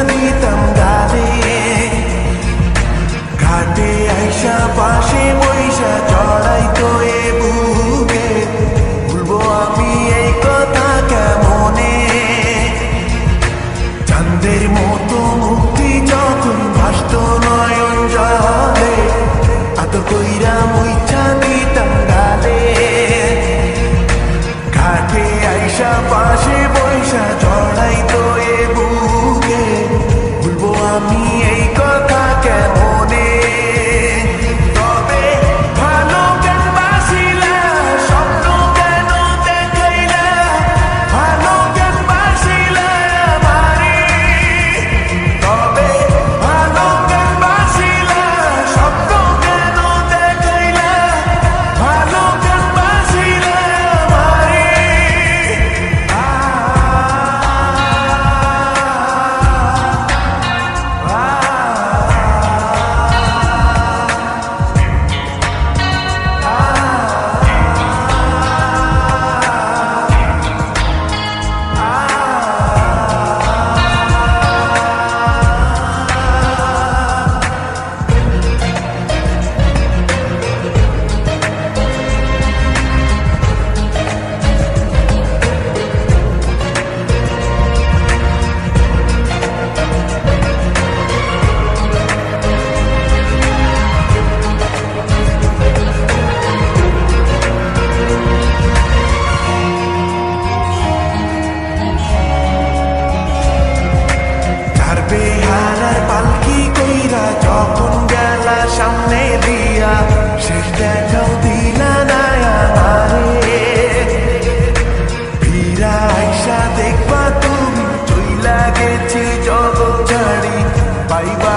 দিতাম গালে ঘাটে আইসা পাশে বৈশা চড়াইতো এ বুকে ভুলবো আমি এই কথা কেমনে চাঁদের মতো মুক্তি যখন ভাসতো নয়ন জলে আদর কইরা মুইছা দিতাম গালে ঘাটে আইসা পাশে বৈশা চড়াইতো এ বুকে ভুলবো আমি এই কথা কেমনে তবে ভালো কেন বাসিলা স্বপ্ন কেন দেখাইলা ভালো কেন বাসিলা আমারে তবে ভালো কেন বাসিলা স্বপ্ন কেন দেখাইলা ভালো কেন বাসিলা আমারে বেহারার পালকি কইরা যখন গেলা সামনে দিয়া শেষ দেখাও দিলা না আমারে ফিরা আইসা দেখবা তুমি চইলা গেছি জগৎ ছাড়ি পাইবা